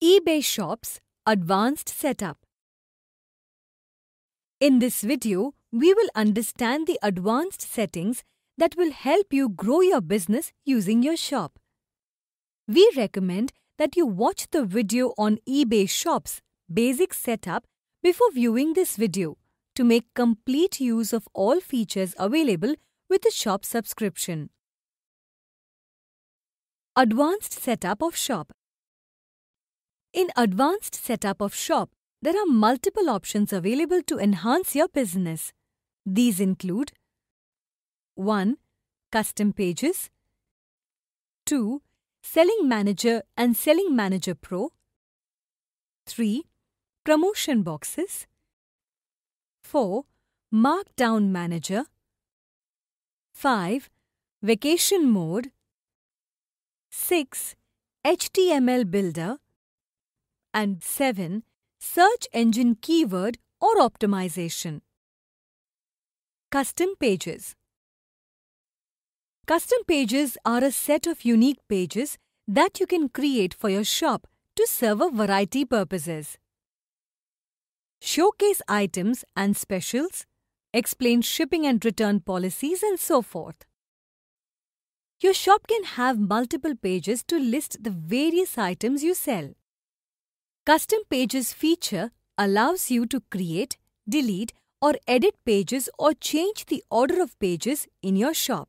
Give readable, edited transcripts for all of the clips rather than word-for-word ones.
eBay Shop's Advanced Setup. In this video, we will understand the advanced settings that will help you grow your business using your shop. We recommend that you watch the video on eBay Shop's basic setup before viewing this video to make complete use of all features available with the shop subscription. Advanced Setup of Shop. In Advanced Setup of Shop, there are multiple options available to enhance your business. These include 1. Custom Pages 2. Selling Manager and Selling Manager Pro 3. Promotion Boxes 4. Markdown Manager 5. Vacation Mode 6. HTML Builder and 7. Search Engine Keyword or Optimization. Custom Pages. Custom pages are a set of unique pages that you can create for your shop to serve a variety purposes. Showcase items and specials, explain shipping and return policies, and so forth. Your shop can have multiple pages to list the various items you sell. Custom Pages feature allows you to create, delete, or edit pages or change the order of pages in your shop.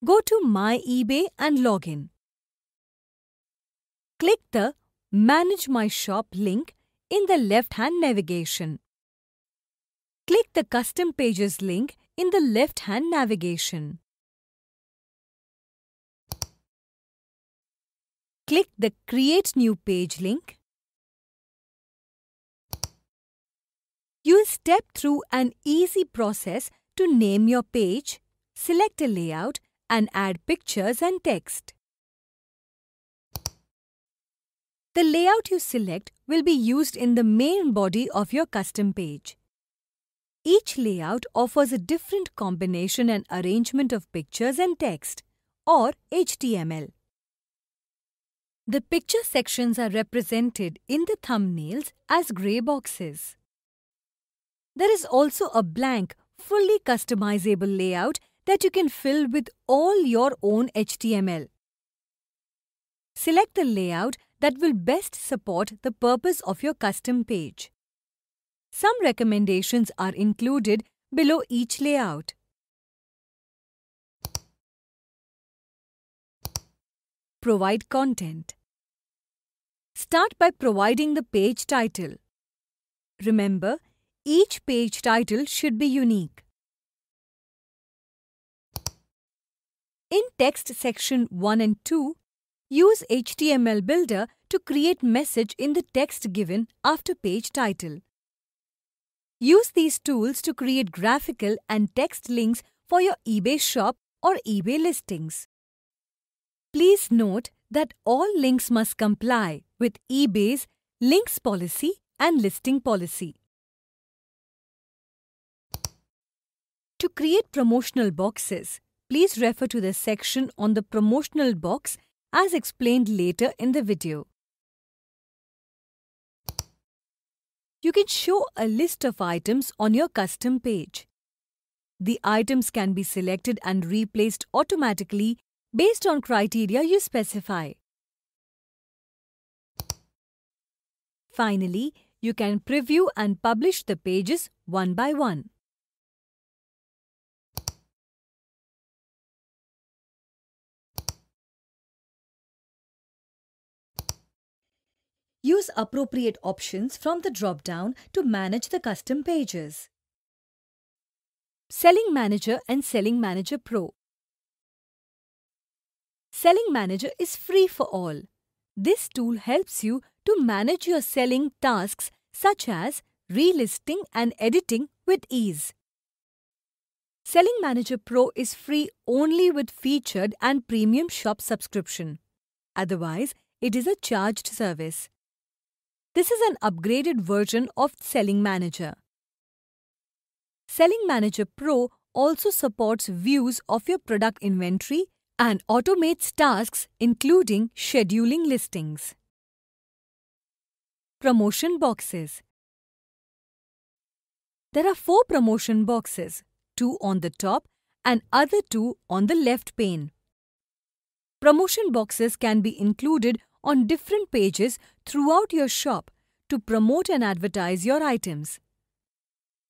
Go to My eBay and log in. Click the Manage My Shop link in the left-hand navigation. Click the Custom Pages link in the left-hand navigation. Click the Create New Page link. You'll step through an easy process to name your page, select a layout, and add pictures and text. The layout you select will be used in the main body of your custom page. Each layout offers a different combination and arrangement of pictures and text, or HTML. The picture sections are represented in the thumbnails as grey boxes. There is also a blank, fully customizable layout that you can fill with all your own HTML. Select the layout that will best support the purpose of your custom page. Some recommendations are included below each layout. Provide content. Start by providing the page title. Remember, each page title should be unique. In text section 1 and 2, use HTML Builder to create message in the text given after page title. Use these tools to create graphical and text links for your eBay shop or eBay listings. Please note that all links must comply with eBay's links policy and listing policy. To create promotional boxes, please refer to the section on the promotional box as explained later in the video. You can show a list of items on your custom page. The items can be selected and replaced automatically based on criteria you specify. Finally, you can preview and publish the pages one by one. Use appropriate options from the drop-down to manage the custom pages. Selling Manager and Selling Manager Pro. Selling Manager is free for all. This tool helps you to manage your selling tasks such as relisting and editing with ease. Selling Manager Pro is free only with featured and premium shop subscription. Otherwise, it is a charged service. This is an upgraded version of Selling Manager. Selling Manager Pro also supports views of your product inventory and automates tasks including scheduling listings. Promotion boxes. There are 4 promotion boxes, 2 on the top and other 2 on the left pane. Promotion boxes can be included on different pages throughout your shop to promote and advertise your items.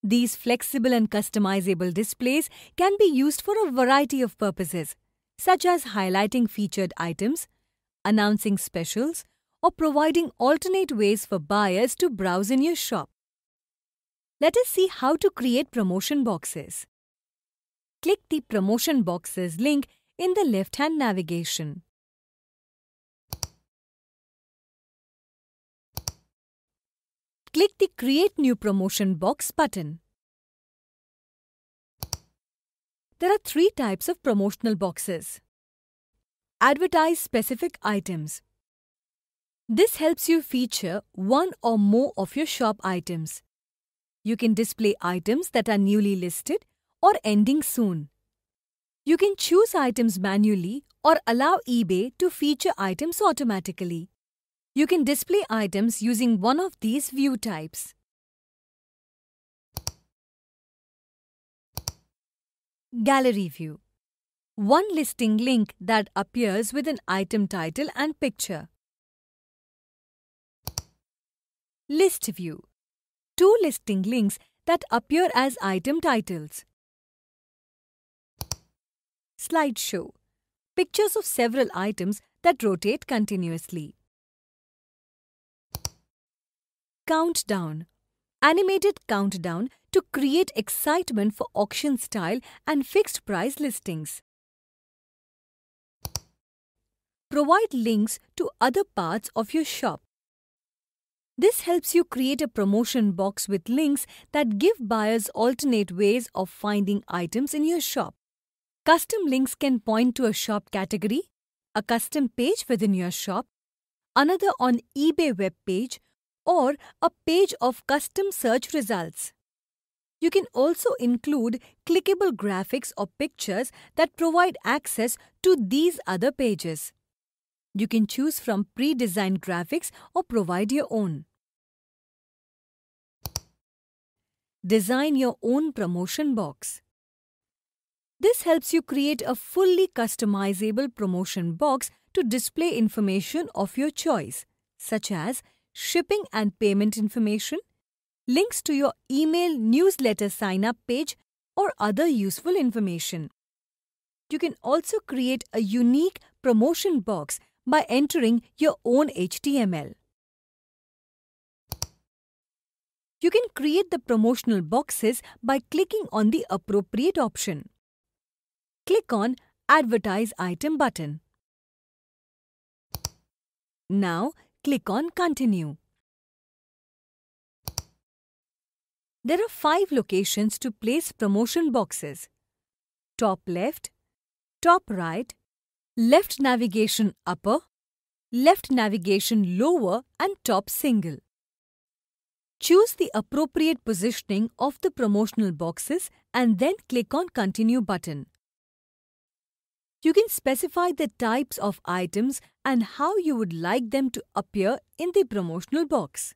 These flexible and customizable displays can be used for a variety of purposes, such as highlighting featured items, announcing specials, or providing alternate ways for buyers to browse in your shop. Let us see how to create promotion boxes. Click the Promotion Boxes link in the left-hand navigation. Click the Create New Promotion Box button. There are 3 types of promotional boxes. Advertise specific items. This helps you feature one or more of your shop items. You can display items that are newly listed or ending soon. You can choose items manually or allow eBay to feature items automatically. You can display items using one of these view types. Gallery view. One listing link that appears with an item title and picture. List view. 2 listing links that appear as item titles. Slideshow. Pictures of several items that rotate continuously. Countdown. Animated countdown to create excitement for auction style and fixed price listings. Provide links to other parts of your shop. This helps you create a promotion box with links that give buyers alternate ways of finding items in your shop. Custom links can point to a shop category, a custom page within your shop, another on eBay web page, or a page of custom search results. You can also include clickable graphics or pictures that provide access to these other pages. You can choose from pre-designed graphics or provide your own. Design your own promotion box. This helps you create a fully customizable promotion box to display information of your choice, such as shipping and payment information, links to your email newsletter sign-up page, or other useful information. You can also create a unique promotion box by entering your own HTML. You can create the promotional boxes by clicking on the appropriate option. Click on Advertise Item button. Now, click on Continue. There are 5 locations to place promotion boxes: top left, top right, left navigation upper, left navigation lower, and top single. Choose the appropriate positioning of the promotional boxes and then click on Continue button. You can specify the types of items and how you would like them to appear in the promotional box.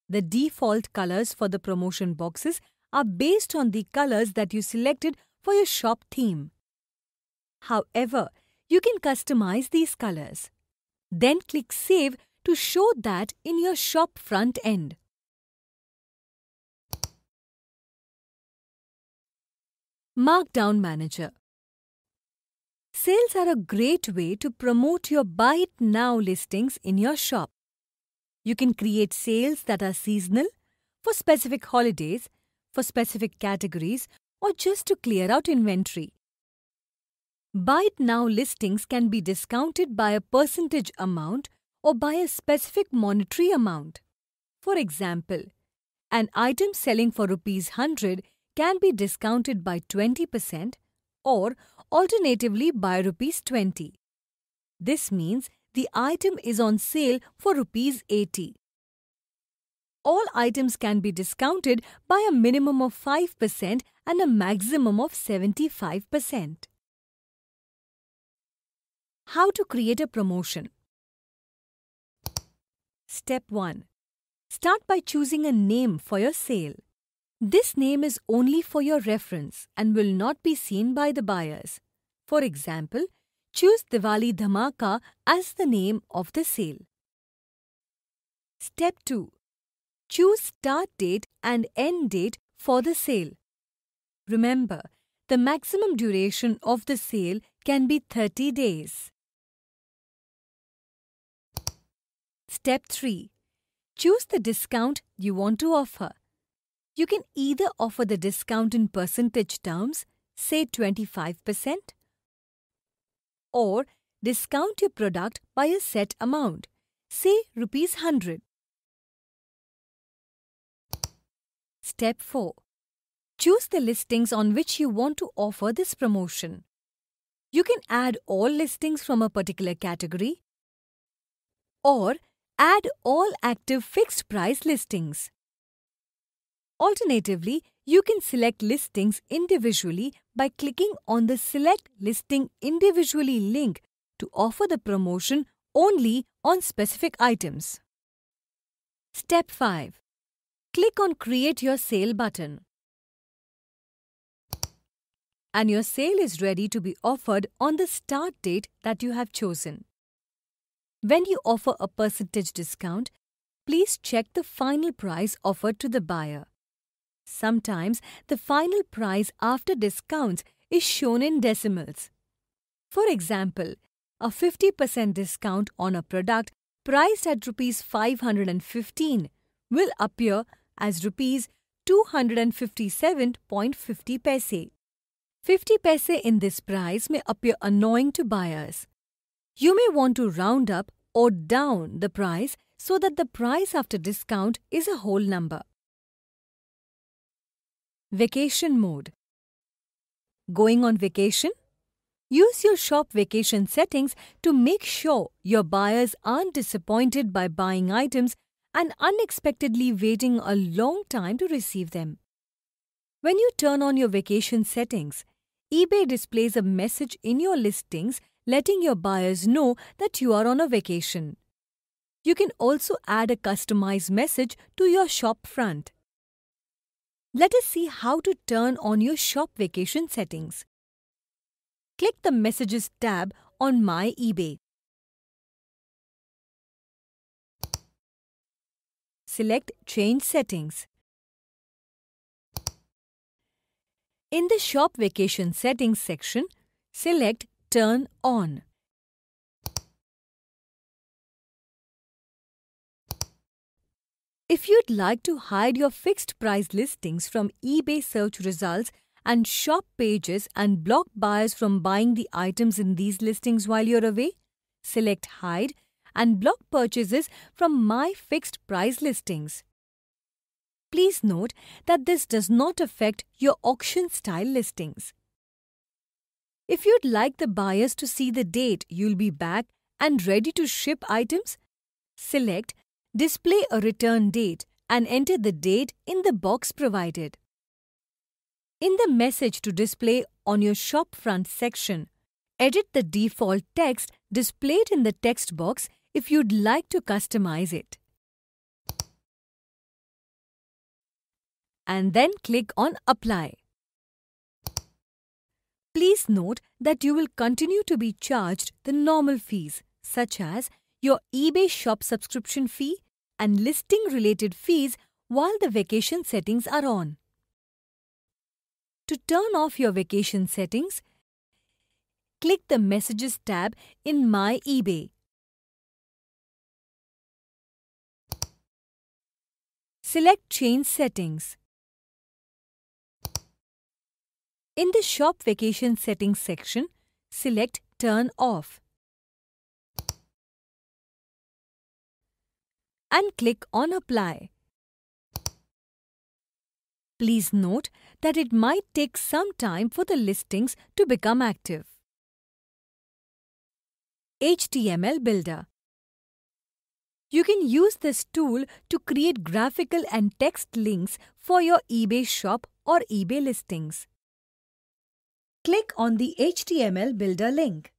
The default colors for the promotion boxes are based on the colors that you selected for your shop theme. However, you can customize these colors. Then click Save to show that in your shop front end. Markdown Manager. Sales are a great way to promote your Buy It Now listings in your shop. You can create sales that are seasonal, for specific holidays, for specific categories, or just to clear out inventory. Buy It Now listings can be discounted by a percentage amount or by a specific monetary amount. For example, an item selling for ₹100 can be discounted by 20% or alternatively by ₹20. This means the item is on sale for ₹80. All items can be discounted by a minimum of 5% and a maximum of 75%. How to create a promotion? Step 1. Start by choosing a name for your sale. This name is only for your reference and will not be seen by the buyers. For example, choose Diwali Dhamaka as the name of the sale. Step 2. Choose start date and end date for the sale. Remember, the maximum duration of the sale can be 30 days. Step 3. Choose the discount you want to offer. You can either offer the discount in percentage terms, say 25%, or discount your product by a set amount, say ₹100. Step 4. Choose the listings on which you want to offer this promotion. You can add all listings from a particular category or add all active fixed price listings. Alternatively, you can select listings individually by clicking on the Select Listing Individually link to offer the promotion only on specific items. Step 5. Click on Create Your Sale button, and your sale is ready to be offered on the start date that you have chosen. When you offer a percentage discount, please check the final price offered to the buyer. Sometimes the final price after discounts is shown in decimals. For example, a 50% discount on a product priced at ₹515 will appear as ₹257.50. 50 paise in this price may appear annoying to buyers. You may want to round up or down the price so that the price after discount is a whole number. Vacation mode. Going on vacation? Use your shop vacation settings to make sure your buyers aren't disappointed by buying items and unexpectedly waiting a long time to receive them. When you turn on your vacation settings, eBay displays a message in your listings letting your buyers know that you are on a vacation. You can also add a customized message to your shop front. Let us see how to turn on your shop vacation settings. Click the Messages tab on My eBay. Select Change Settings. In the Shop Vacation Settings section, select Turn On. If you'd like to hide your fixed price listings from eBay search results and shop pages and block buyers from buying the items in these listings while you're away, select Hide and block purchases from My Fixed Price Listings. Please note that this does not affect your auction-style listings. If you'd like the buyers to see the date you'll be back and ready to ship items, select Display a Return Date and enter the date in the box provided. In the Message to Display on your shop front section, edit the default text displayed in the text box if you'd like to customize it. And then click on Apply. Please note that you will continue to be charged the normal fees, such as your eBay shop subscription fee and listing-related fees while the vacation settings are on. To turn off your vacation settings, click the Messages tab in My eBay. Select Change Settings. In the Shop Vacation Settings section, select Turn Off and click on Apply. Please note that it might take some time for the listings to become active. HTML Builder. You can use this tool to create graphical and text links for your eBay shop or eBay listings. Click on the HTML Builder link.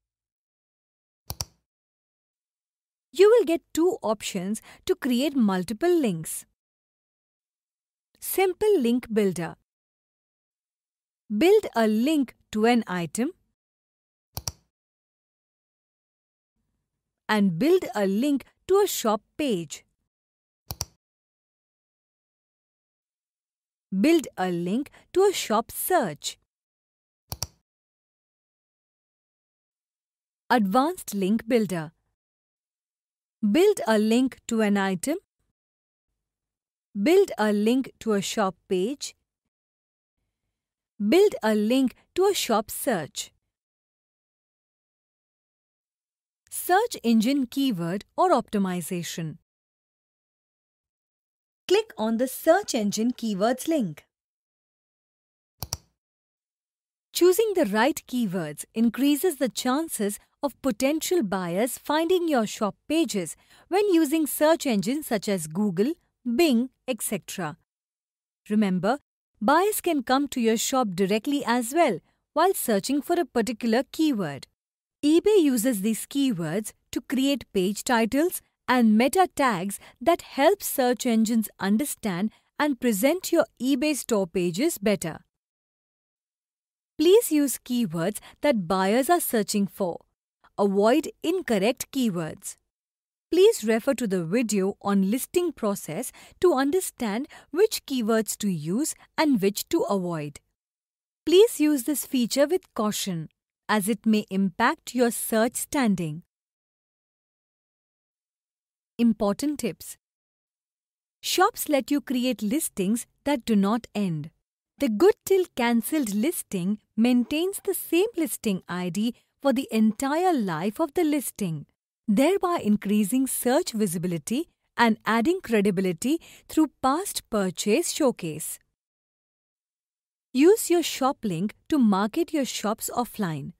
You will get two options to create multiple links. Simple Link Builder. Build a link to an item and build a link to a shop page. Build a link to a shop search. Advanced Link Builder. Build a link to an item. Build a link to a shop page. Build a link to a shop search. Search engine keyword or optimization. Click on the search engine keywords link. Choosing the right keywords increases the chances of potential buyers finding your shop pages when using search engines such as Google, Bing, etc. Remember, buyers can come to your shop directly as well while searching for a particular keyword. eBay uses these keywords to create page titles and meta tags that help search engines understand and present your eBay store pages better. Please use keywords that buyers are searching for. Avoid incorrect keywords. Please refer to the video on listing process to understand which keywords to use and which to avoid. Please use this feature with caution, as it may impact your search standing. Important tips. Shops let you create listings that do not end. The Good Till Cancelled listing maintains the same listing ID for the entire life of the listing, thereby increasing search visibility and adding credibility through past purchase showcase. Use your shop link to market your shops offline.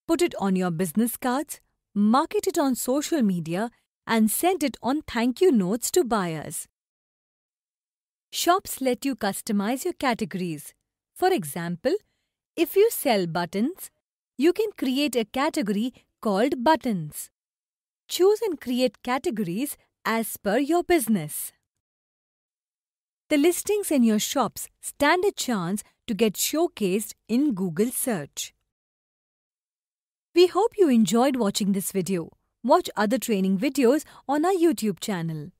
Put it on your business cards, market it on social media, and send it on thank you notes to buyers. Shops let you customize your categories. For example, if you sell buttons, you can create a category called Buttons. Choose and create categories as per your business. The listings in your shops stand a chance to get showcased in Google search. We hope you enjoyed watching this video. Watch other training videos on our YouTube channel.